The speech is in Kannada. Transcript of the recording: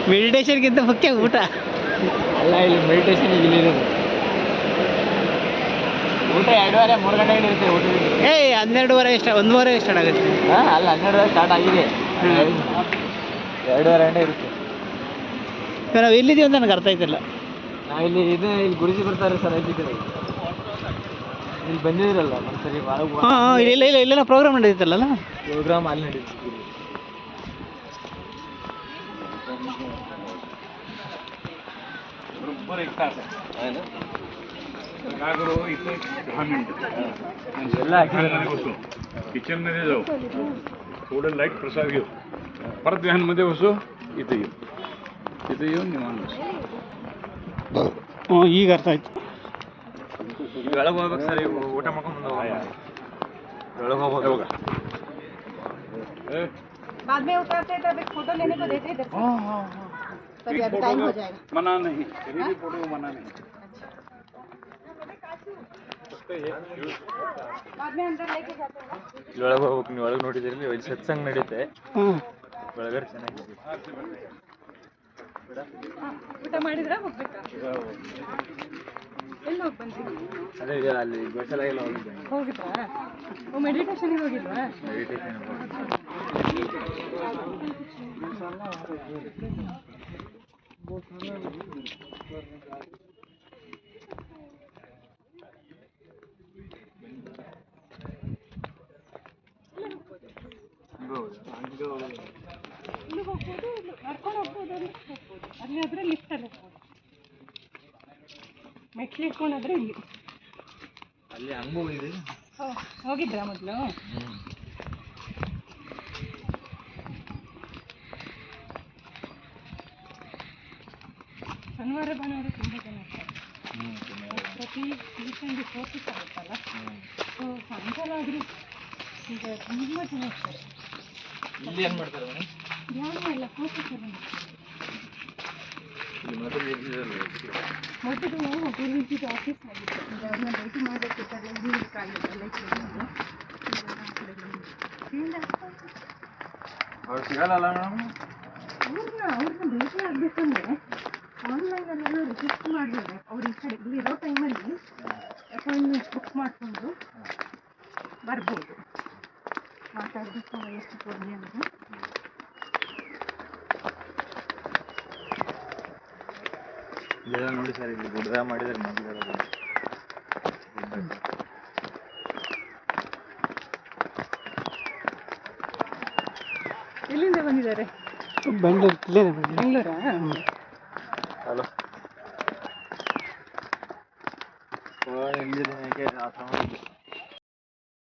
ಮೆಡಿಟೇಷನ್ಗಿಂತ ಮುಖ್ಯ ಊಟ ಅಲ್ಲ. ಇಲ್ಲಿ ಮೆಡಿಟೇಷನ್ ಇಲ್ಲಿರೋದು ಊಟ 2:30-3 ಗಂಟೆಗೆ ಇರುತ್ತೆ ಊಟ. 12:30 ಎಷ್ಟು 1:30 ಸ್ಟಾರ್ಟ್ ಆಗುತ್ತೆ. ಹಾಂ, ಅಲ್ಲ 12:30 ಸ್ಟಾರ್ಟ್ ಆಗಿದೆ. 2:30 ಗಂಟೆ ಇರುತ್ತೆ. ನಾವು ಎಲ್ಲಿದ್ದೀವಿ ಅಂತ ನನಗೆ ಅರ್ಥ ಆಯ್ತಿಲ್ಲ. ನಾವಿಲ್ಲಿ ಇಲ್ಲಿ ಗುರುಜಿ ಬರ್ತಾರೆ ಸರ್. ಇಲ್ಲಿ ಬಂದಿದ್ದೀರಲ್ಲ ಒಂದ್ಸರಿ. ಹಾಂ, ಇಲ್ಲ ಪ್ರೋಗ್ರಾಮ್ ನಡೀತಲ್ಲ. ಪ್ರೋಗ್ರಾಮ್ ಅಲ್ಲಿ ನಡೀತಿದ್ದೀವಿ. बरोबर 1 तास आहे ना. काय करू, इथं 10 मिनिटं ಎಲ್ಲ बसू, किचनमध्ये जाऊ, थोडं लाईट प्रसाद घेऊ, परत व्हॅनमध्ये बसू, इथे येऊन निवांत बसू. ಹ್ಞೂ, ಈಗ ಅರ್ಥ ಆಯ್ತು. ಒಳಗೆ ಹೋಗ್ಬೇಕು ಸರ್. ಊಟ ಮಾಡ್ಕೊಂಡು ಒಳಗೆ ಹೋಗ್ಬೋದು. ಹೋಗ बाद में उतरते तब एक फोटो लेने को देते इधर से। हाँ, तभी अभी टाइम हो जाएगा। मना नहीं, मेरी फोटो को मना नहीं. बाद में अंदर लेके जाते हैं ना. ಒಳಗೆ ಹೋಗ್ಬೇಕು. ನೀವು ಒಳಗೆ ನೋಡಿದಿರಿ, ಇಲ್ಲಿ ಸತ್ಸಂಗ ನಡೀತೆ. ಒಳಗಡೆ ಚೆನ್ನಾಗಿದೆ. ಊಟ ಮಾಡಿದ್ರ ಹೋಗ್ಬೇಕಾ? ಎಲ್ಲಿ ಹೋಗಿ ಬಂದ್ರಿ? ಅದೇ ಅಲ್ಲಿ ಗೋಶಾಲೆಗೆಲ್ಲ ಹೋಗಿದ್ರಾ? ಮೆಡಿಟೇಷನ್ಗೆ ಹೋಗಿದ್ವಾ? ಮೆಡಿಟೇಷನ್ ಇಲ್ಲಿ ಹೋಗ್ಬೋದು, ನಡ್ಕೊಂಡು ಹೋಗ್ಬೋದು. ಅಲ್ಲಿ ಆದ್ರೆ ಲಿಫ್ಟ್ ಅಲ್ಲಿ ಹೋಗ್ಬೋದು. ಮೆಟ್ಲು ಇಟ್ಕೊಂಡಾದ್ರೆ ಇಲ್ಲಿ. ಅಲ್ಲಿ ಹಂಗೂ ಇದೆ. ಹೋಗಿದ್ರಾ ಮೊದಲು? ಶನಿವಾರ ಭಾನುವಾರ ತುಂಬ ಜನ ಇರ್ತಾರೆ. ಪ್ರತಿ ವೀಕೆಂಡ್ ಫೋಕಸ್ ಆಗುತ್ತಲ್ಲ, ಸೊ ಸಾಯಂಕಾಲ ಆದರೂ ಈಗ ತುಂಬ ಜನ ಇರ್ತಾರೆ. ಇಲ್ಲಿ ಏನು ಮಾಡ್ತಾರೆ ಮೇಡಮ್? ಧ್ಯಾನ ಎಲ್ಲ ಫೋಕಸ್ ಎಲ್ಲ ಮಾಡ್ತಾರೆ. ಮೊದಲು ಗುರುಜಿದು ಆಫೀಸ್ ಆಗಿತ್ತು. ಈಗ ಅವ್ರನ್ನ ಭೇಟಿ ಮಾಡಬೇಕಿದ್ದರೆ ಹುಡುಗಕ್ಕಾಗಿದ್ದಲ್ಲ ಅವ್ರು ಸಿಗಲ್ಲ ಮೇಡಮ್. ಅವ್ರನ್ನ ಭೇಟಿ ಆಗಬೇಕಂದ್ರೆ ಆನ್ಲೈನಲ್ಲೆಲ್ಲ ರಿಜಿಸ್ಟರ್ ಮಾಡಿದ್ರೆ ಅವ್ರು ಈ ಕಡೆ ಇಲ್ಲಿರೋ ಟೈಮಲ್ಲಿ ಅಪಾಯಿಂಟ್ಮೆಂಟ್ ಬುಕ್ ಮಾಡಿಕೊಂಡು ಬರ್ಬೋದು. ಮಾತಾಡಬೇಕು ಎಷ್ಟು ಕೊಡಲಿ ಅಂತ. ಇದೆಲ್ಲ ನೋಡಿ ಸರ್, ಇಲ್ಲಿ ಗುಡ್ಡ ಮಾಡಿದ್ರೆ ಮೊದಲು ಎಲ್ಲಿಂದ ಬಂದಿದ್ದಾರೆ? ಬೆಂಗಳೂರಾ? ಹಲೋ, ಎಲ್ಲಿದೆ?